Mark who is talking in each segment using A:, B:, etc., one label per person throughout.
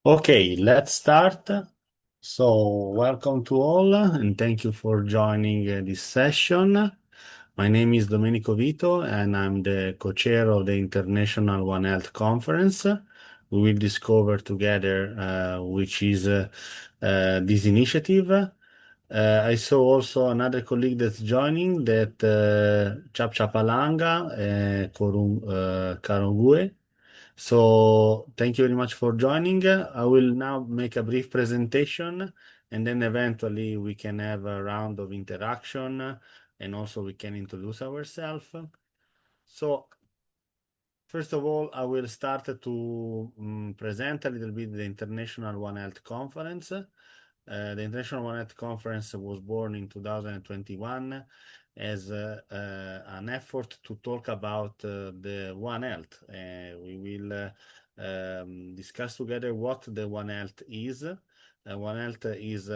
A: Okay, let's start. So, welcome to all, and thank you for joining this session. My name is Domenico Vito, and I'm the co-chair of the International One Health Conference. We will discover together which is this initiative. I saw also another colleague that's joining, that Chapchapalanga, Karungue. So thank you very much for joining. I will now make a brief presentation, and then eventually we can have a round of interaction, and also we can introduce ourselves. So first of all, I will start to present a little bit the International One Health Conference. The International One Health Conference was born in 2021 as an effort to talk about the One Health. We will discuss together what the One Health is. One Health is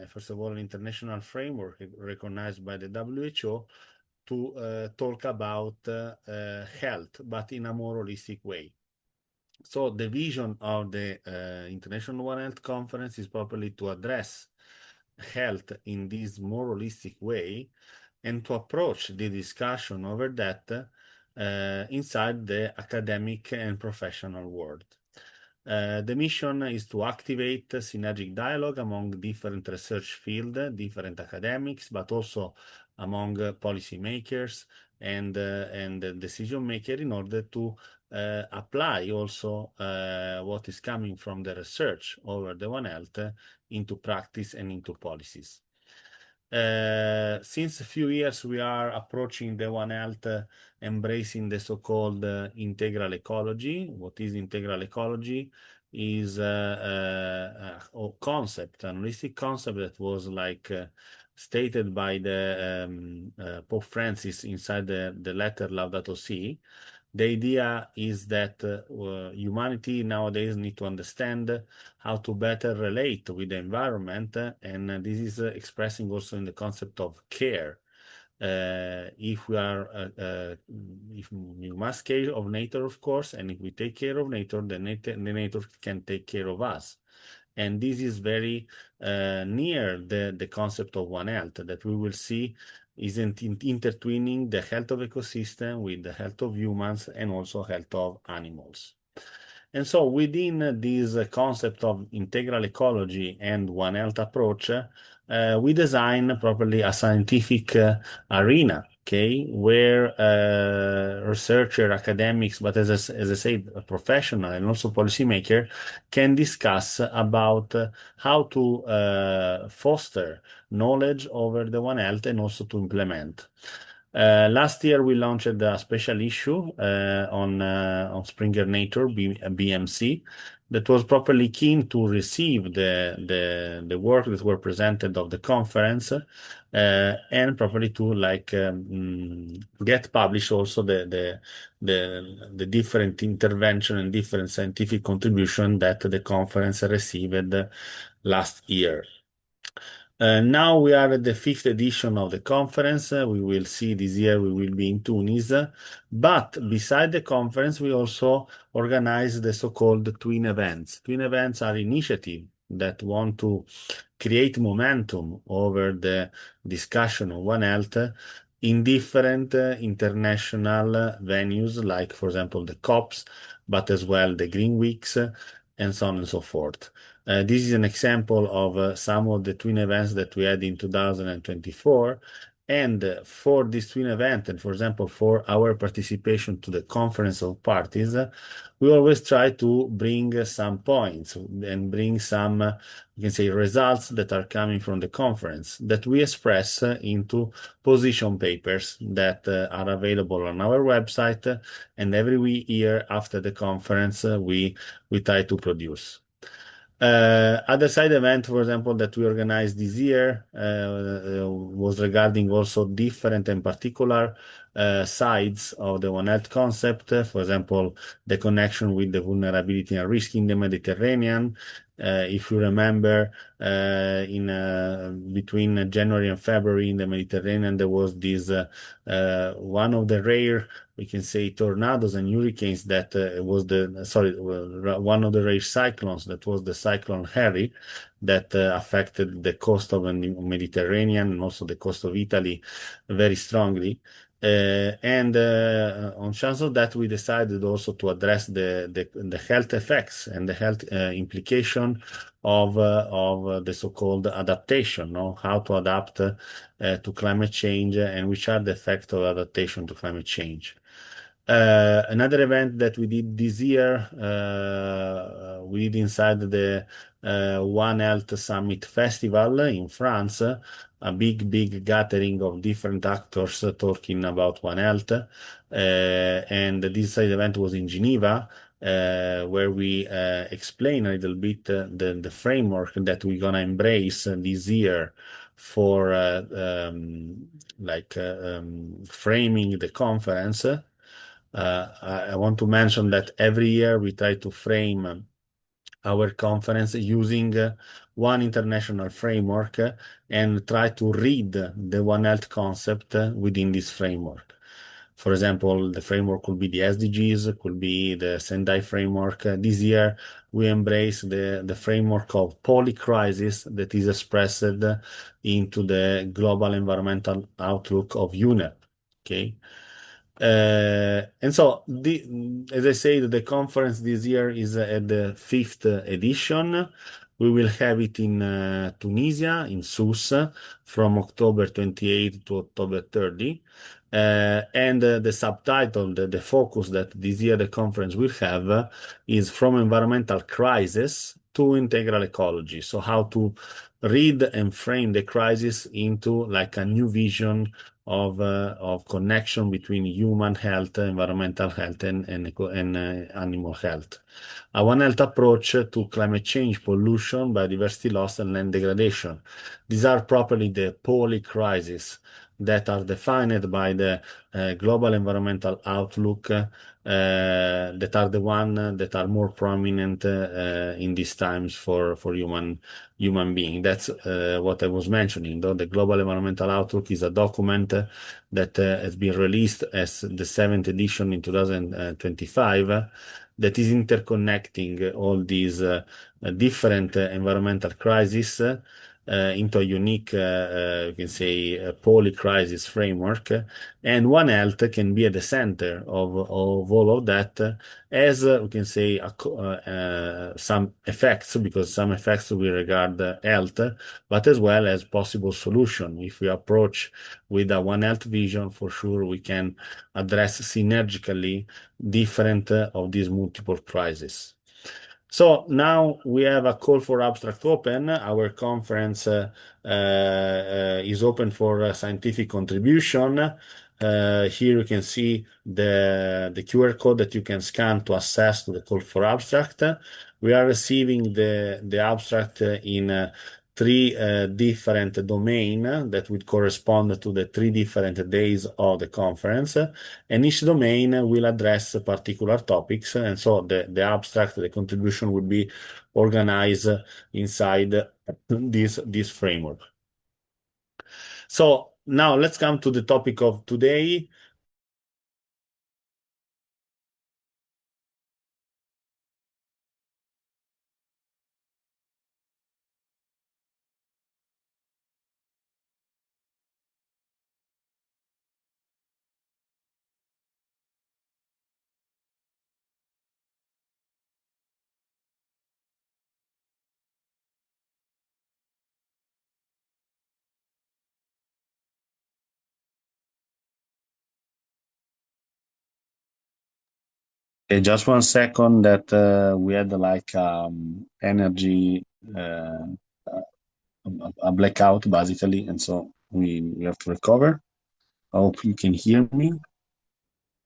A: first of all, an international framework recognized by the WHO to talk about health, but in a more holistic way. So the vision of the International One Health Conference is properly to address health in this more holistic way and to approach the discussion over that inside the academic and professional world. The mission is to activate synergic dialogue among different research fields, different academics, but also among policymakers and decision makers in order to apply also what is coming from the research over the One Health into practice and into policies. Since a few years, we are approaching the One Health, embracing the so-called integral ecology. What is integral ecology? Is a concept, an holistic concept that was stated by the Pope Francis inside the letter Laudato Si. The idea is that humanity nowadays need to understand how to better relate with the environment, and this is expressing also in the concept of care. If we must care of nature, of course, and if we take care of nature, the nature can take care of us. And this is very near the concept of One Health that we will see isn't intertwining the health of ecosystem with the health of humans and also health of animals. And so within this concept of integral ecology and One Health approach, we design properly a scientific arena, okay, where researcher, academics, but as I said, a professional and also policymaker can discuss about how to foster knowledge over the One Health and also to implement. Last year, we launched a special issue on Springer Nature, BMC, that was properly keen to receive the work that were presented of the conference and properly to get published also the different intervention and different scientific contribution that the conference received last year. Now we are at the fifth edition of the conference. We will see this year we will be in Tunis. But beside the conference, we also organize the so-called twin events. Twin events are initiatives that want to create momentum over the discussion of One Health in different international venues, like, for example, the COPs, but as well the Green Weeks, and so on and so forth. This is an example of some of the twin events that we had in 2024. And for this twin event, and for example, for our participation to the Conference of Parties, we always try to bring some points and bring some, you can say, results that are coming from the conference that we express into position papers that are available on our website. And every year after the conference, we try to produce. Other side event, for example, that we organized this year was regarding also different and particular sides of the One Health concept. For example, the connection with the vulnerability and risk in the Mediterranean. If you remember, in between January and February in the Mediterranean, there was this one of the rare, we can say, tornadoes and hurricanes that was the sorry one of the rare cyclones that was the Cyclone Harry that affected the coast of the Mediterranean and also the coast of Italy very strongly. And on chance of that, we decided also to address the health effects and the health implication of the so-called adaptation, no? How to adapt to climate change and which are the effects of adaptation to climate change. Another event that we did this year, we did inside the One Health Summit Festival in France, a big gathering of different actors talking about One Health. And this event was in Geneva, where we explain a little bit the framework that we're gonna embrace this year for framing the conference. I want to mention that every year we try to frame our conference using one international framework and try to read the One Health concept within this framework. For example, the framework could be the SDGs, could be the Sendai framework. This year, we embrace the framework of polycrisis that is expressed into the global environmental outlook of UNEP. Okay. And so, as I said, the conference this year is at the fifth edition. We will have it in Tunisia, in Sousse, from October 28 to October 30. And the subtitle, the focus that this year the conference will have is From Environmental Crisis to Integral Ecology. So how to read and frame the crisis into like a new vision of connection between human health, environmental health, and animal health. A One Health approach to climate change, pollution, biodiversity loss, and land degradation. These are properly the polycrises that are defined by the global environmental outlook that are the one that are more prominent in these times for human being. That's what I was mentioning, though the Global Environmental Outlook is a document that has been released as the seventh edition in 2025 that is interconnecting all these different environmental crises into a unique, you can say, polycrisis framework. And One Health can be at the center of all of that, as we can say, some effects, because some effects will regard health, but as well as possible solution. If we approach with a One Health vision, for sure we can address synergically different of these multiple crises. So now we have a call for abstract open. Our conference is open for scientific contribution. Here you can see the QR code that you can scan to access to the call for abstract. We are receiving the abstract in three different domain that would correspond to the three different days of the conference, and each domain will address particular topics. And so the abstract, the contribution will be organized inside this framework. So now let's come to the topic of today. Just 1 second that we had like energy a blackout basically, and so we have to recover. I hope you can hear me.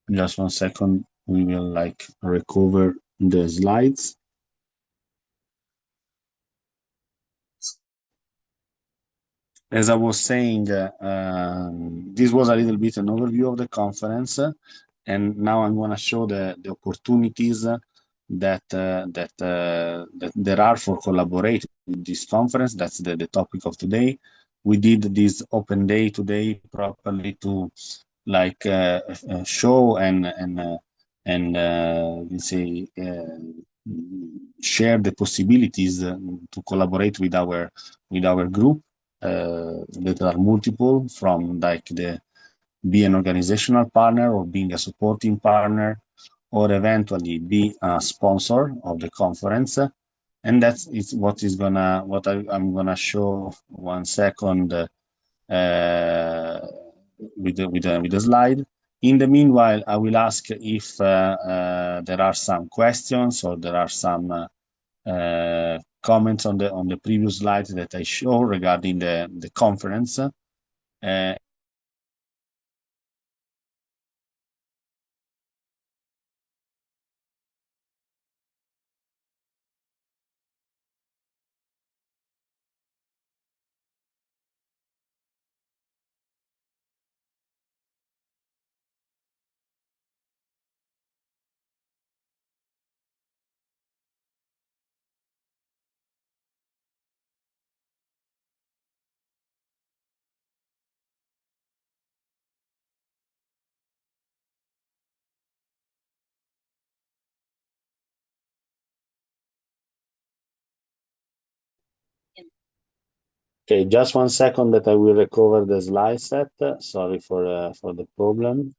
A: Just 1 second, we will like recover the slides. as I was saying, this was a little bit an overview of the conference, and now I'm going to show the opportunities that there are for collaborating with this conference. That's the topic of today. We did this open day today properly to like show and let's say share the possibilities to collaborate with our group that are multiple from like the be an organizational partner or being a supporting partner or eventually be a sponsor of the conference. And that's is what is gonna what I'm gonna show 1 second with the slide. In the meanwhile, I will ask if there are some questions or there are some comments on the previous slide that I show regarding the conference. Okay, just 1 second that I will recover the slide set. Sorry for the problem.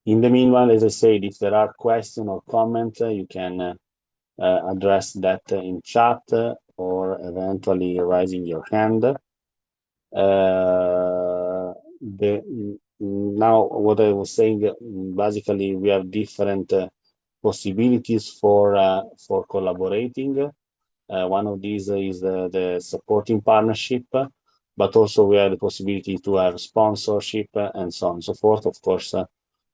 A: In the meanwhile, as I said, if there are questions or comments, you can address that in chat or eventually raising your hand. Now, what I was saying, basically, we have different possibilities for collaborating. One of these is the supporting partnership, but also we have the possibility to have sponsorship and so on and so forth, of course,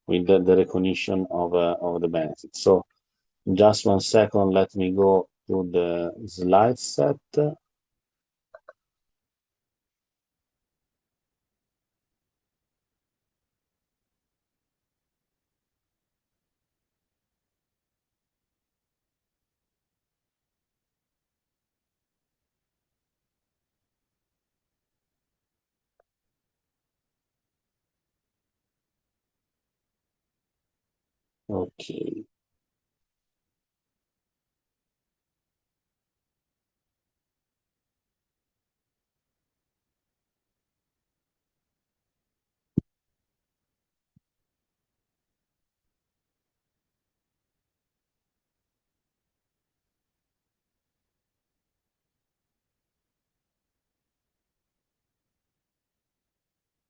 A: with the recognition of the benefits. So just 1 second, let me go to the slide set. Okay.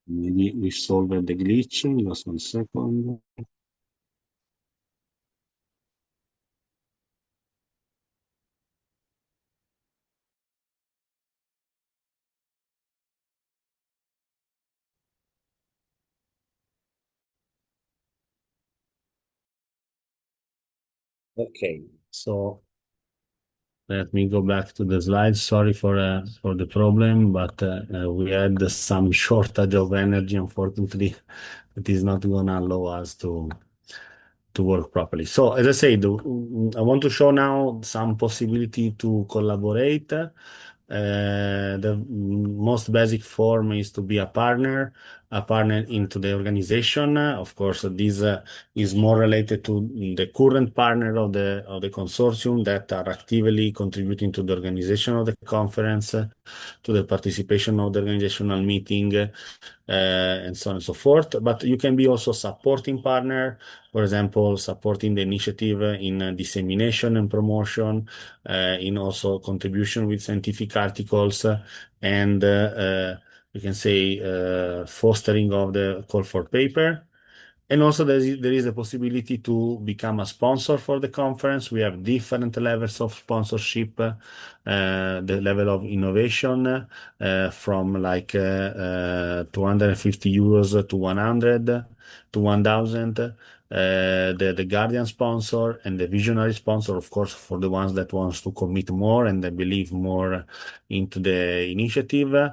A: Maybe we solved the glitch. Just 1 second. Okay, so let me go back to the slides. Sorry for the problem, but we had some shortage of energy. Unfortunately, it is not gonna allow us to work properly. So as I said, I want to show now some possibility to collaborate. The most basic form is to be a partner into the organization. Of course, this is more related to the current partner of the consortium that are actively contributing to the organization of the conference, to the participation of the organizational meeting, and so on and so forth. But you can be also supporting partner, for example, supporting the initiative in dissemination and promotion, in also contribution with scientific articles, and we can say fostering of the call for paper. And also there is the possibility to become a sponsor for the conference. We have different levels of sponsorship, the level of innovation, from like 250 euros to 100 to 1000. The Guardian sponsor and the Visionary sponsor, of course, for the ones that wants to commit more and they believe more into the initiative.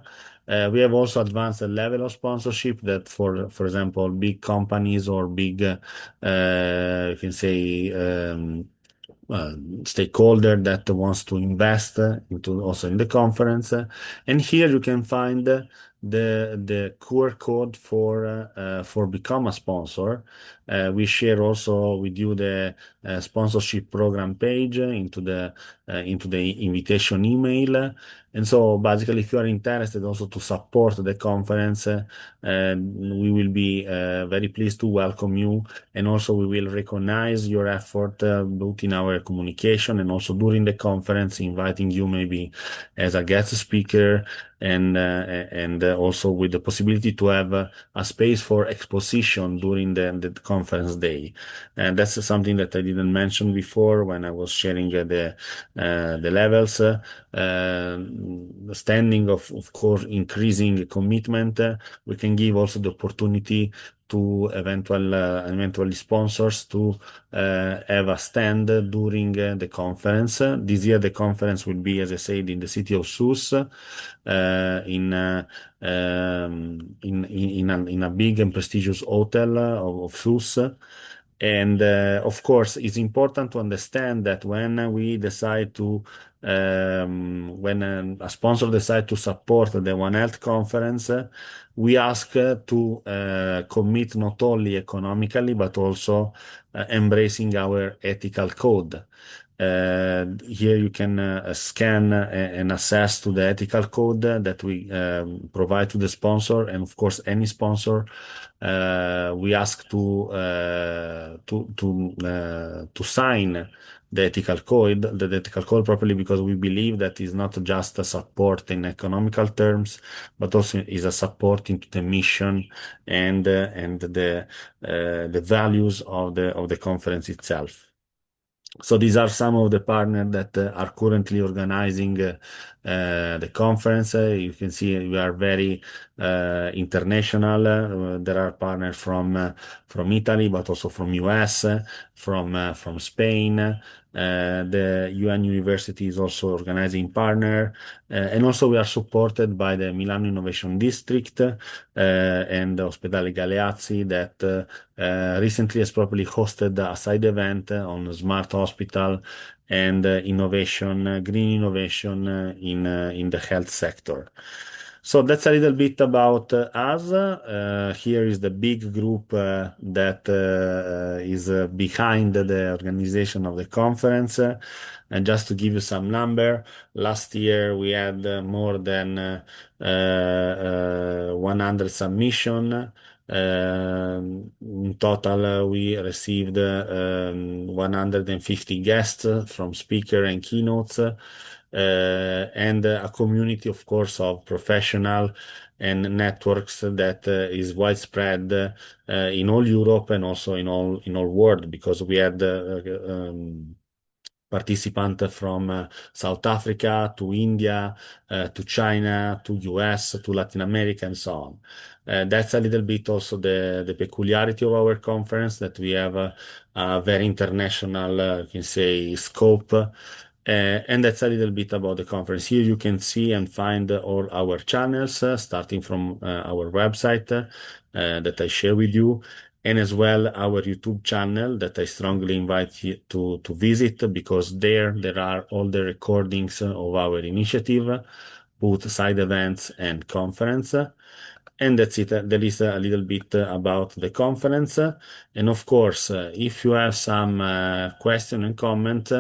A: We have also advanced the level of sponsorship that for example, big companies or big, you can say, uh, stakeholder that wants to invest into also in the conference. And here you can find the QR code for become a sponsor. We share also with you the sponsorship program page into the invitation email. And so basically, if you are interested also to support the conference, we will be very pleased to welcome you. And also we will recognize your effort both in our communication and also during the conference, inviting you maybe as a guest speaker and also with the possibility to have a space for exposition during the conference day. And that's something that I didn't mention before when I was sharing the levels. Standing of course increasing commitment, we can give also the opportunity to eventually sponsors to have a stand during the conference. This year the conference will be, as I said, in the city of Sousse, in a big and prestigious hotel of Sousse. And of course, it's important to understand that when we decide to, when a sponsor decide to support the One Health conference, we ask to commit not only economically but also embracing our ethical code. Here you can scan and access to the ethical code that we provide to the sponsor, and of course, any sponsor we ask to sign the ethical code properly, because we believe that is not just a support in economical terms, but also is a support into the mission and the values of the conference itself. So these are some of the partners that are currently organizing the conference. You can see we are very international. There are partners from Italy, but also from US, from Spain. The UN University is also organizing partner, and also we are supported by the Milano Innovation District and Ospedale Galeazzi that recently has probably hosted a side event on smart hospital and innovation, green innovation in the health sector. So that's a little bit about us. Here is the big group that is behind the organization of the conference. And just to give you some number, last year we had more than 100 submission. In total, we received 150 guests from speaker and keynotes, and a community, of course, of professional and networks that is widespread in all Europe and also in all world, because we had participant from South Africa to India, to China, to US, to Latin America, and so on. That's a little bit also the peculiarity of our conference, that we have a very international, you can say, scope. And that's a little bit about the conference. Here you can see and find all our channels, starting from our website that I share with you, and as well our YouTube channel that I strongly invite you to visit, because there are all the recordings of our initiative, both side events and conference. And that's it. There is a little bit about the conference. And of course, if you have some question and comment,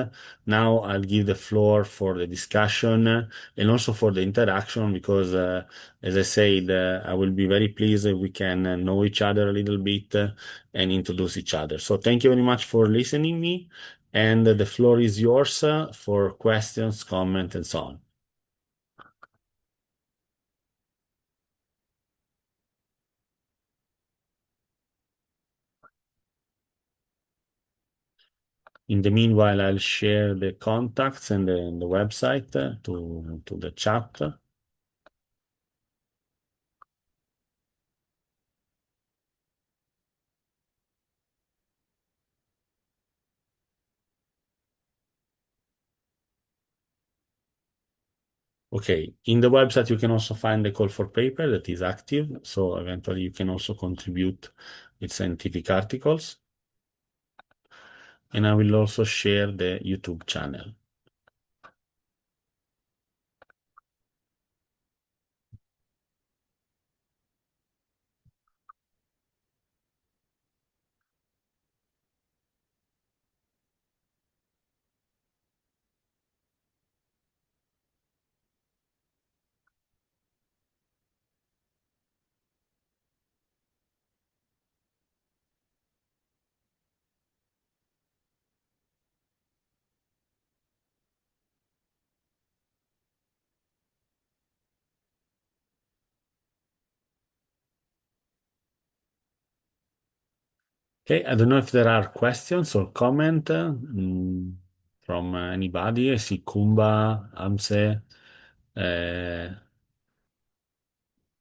A: now I'll give the floor for the discussion and also for the interaction, because as I said, I will be very pleased if we can know each other a little bit and introduce each other. So thank you very much for listening me, and the floor is yours for questions, comment, and so on. In the meanwhile, I'll share the contacts and the website to the chat. Okay, in the website, you can also find the call for paper that is active. So eventually you can also contribute with scientific articles. And I will also share the YouTube channel. Okay, I don't know if there are questions or comment from anybody. I see Kumba, Amse,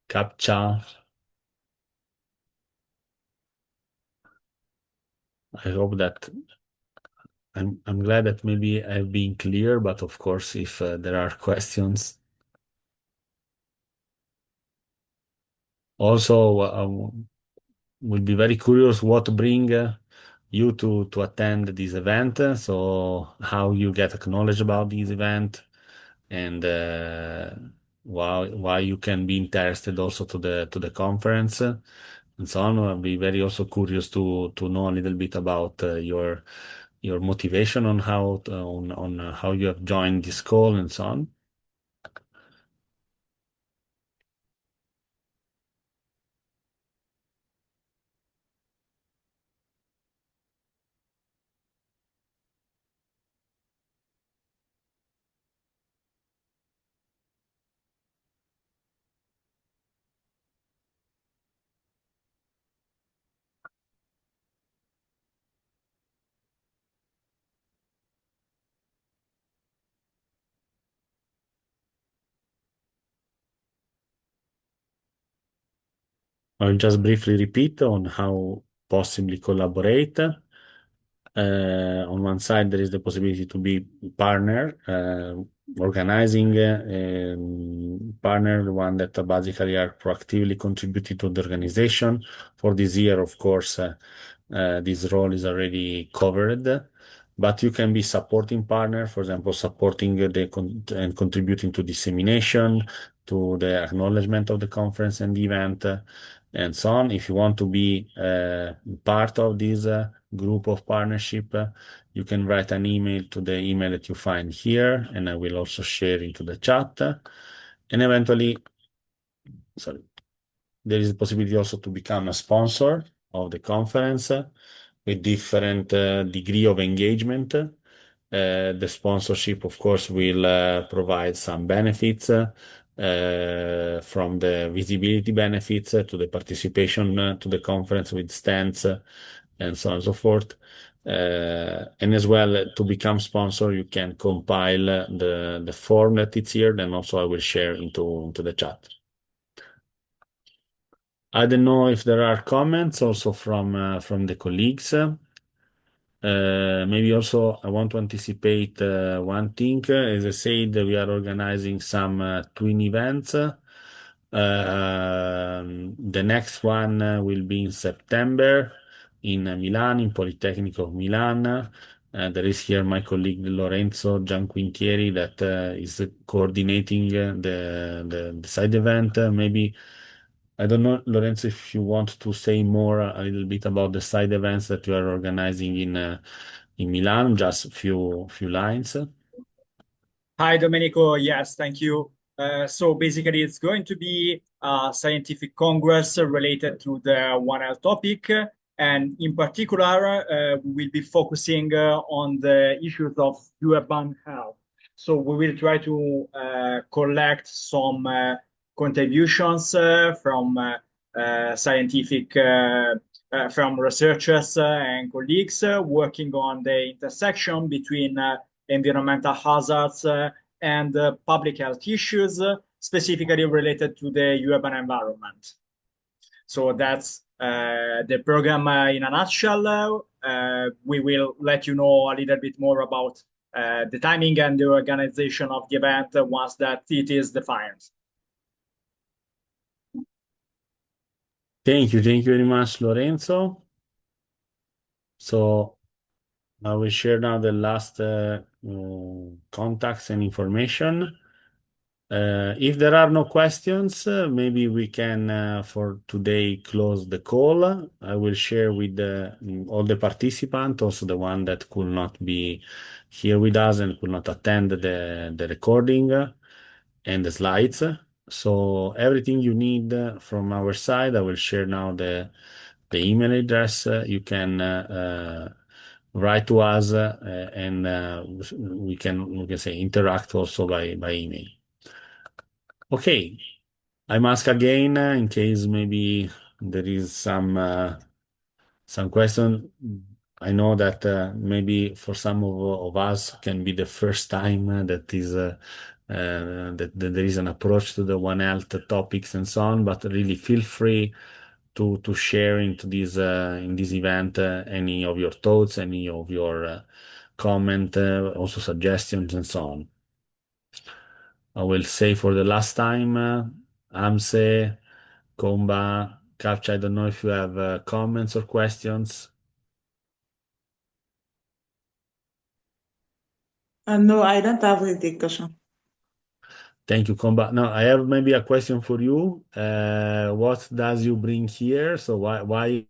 A: Captcha. I hope that I'm glad that maybe I've been clear, but of course, if there are questions. Also, will be very curious what bring you to attend this event. So how you get acknowledged about this event, and why you can be interested also to the conference and so on. I'll be very also curious to know a little bit about your motivation on on how you have joined this call and so on. I'll just briefly repeat on how possibly collaborate. On one side, there is the possibility to be partner, organizing partner, one that basically are proactively contributing to the organization. For this year, of course, this role is already covered, but you can be supporting partner, for example, supporting and contributing to dissemination, to the acknowledgement of the conference and the event, and so on. If you want to be part of this group of partnership, you can write an email to the email that you find here, and I will also share into the chat. And eventually, sorry, there is a possibility also to become a sponsor of the conference with different degree of engagement. The sponsorship, of course, will provide some benefits from the visibility benefits to the participation to the conference with stands and so on and so forth. And as well, to become sponsor, you can compile the form that it's here. Then also I will share into the chat. I don't know if there are comments also from the colleagues. Maybe also I want to anticipate one thing. As I said, we are organizing some twin events. The next one will be in September in Milan, in Politecnico of Milan. There is here my colleague Lorenzo Gianquintieri that is coordinating the side event. Maybe I don't know, Lorenzo, if you want to say more a little bit about the side events that you are organizing in Milan, just a few lines.
B: Hi, Domenico. Yes, thank you. So basically, it's going to be a scientific congress related to the One Health topic. And in particular, we will be focusing on the issues of urban health. So we will try to collect some contributions from scientific from researchers and colleagues working on the intersection between environmental hazards and public health issues, specifically related to the urban environment. So that's the program in a nutshell. We will let you know a little bit more about the timing and the organization of the event once that it is defined.
A: Thank you very much, Lorenzo. So I will share now the last contacts and information. If there are no questions, maybe we can, for today, close the call. I will share with all the participants, also the one that could not be here with us and could not attend the recording and the slides. So everything you need from our side, I will share now the email address. You can write to us and we can say interact also by email. Okay, I'm ask again in case maybe there is some question. I know that maybe for some of us can be the first time that there is an approach to the One Health topics and so on, but really feel free to share into this in this event any of your thoughts, any of your comment, also suggestions and so on. I will say for the last time, Amse, Komba, Captcha, I don't know if you have comments or questions.
C: No, I don't have any question.
A: Thank you, Komba. Now, I have maybe a question for you. What does you bring here? So why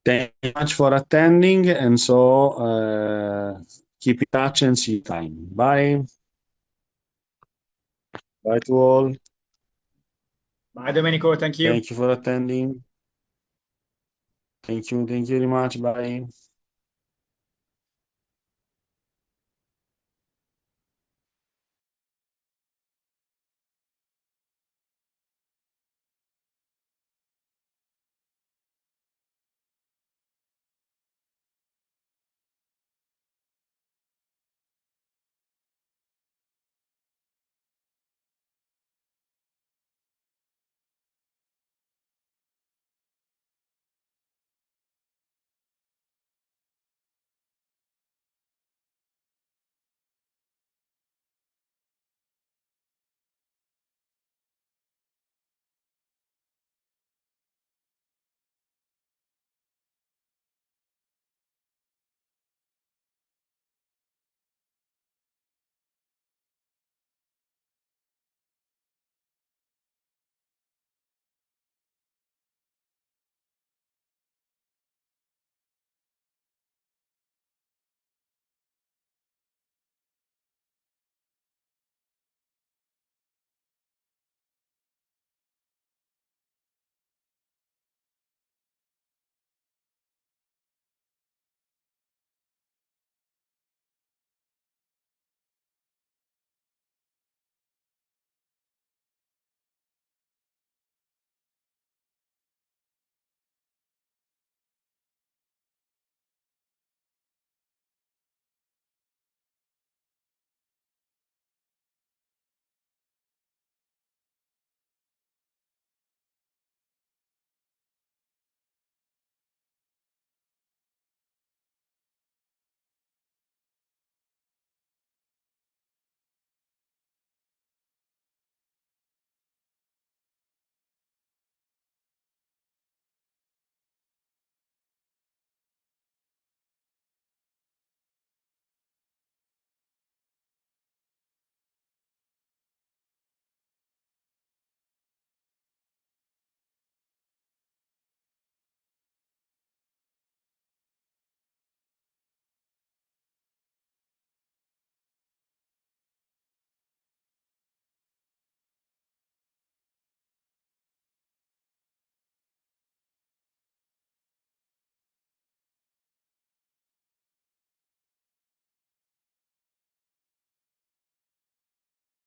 A: Thank you much for attending, and so keep in touch and see you time. Bye. Bye to all.
B: Bye, Domenico. Thank you.
A: Thank you for attending. Thank you very much. Bye.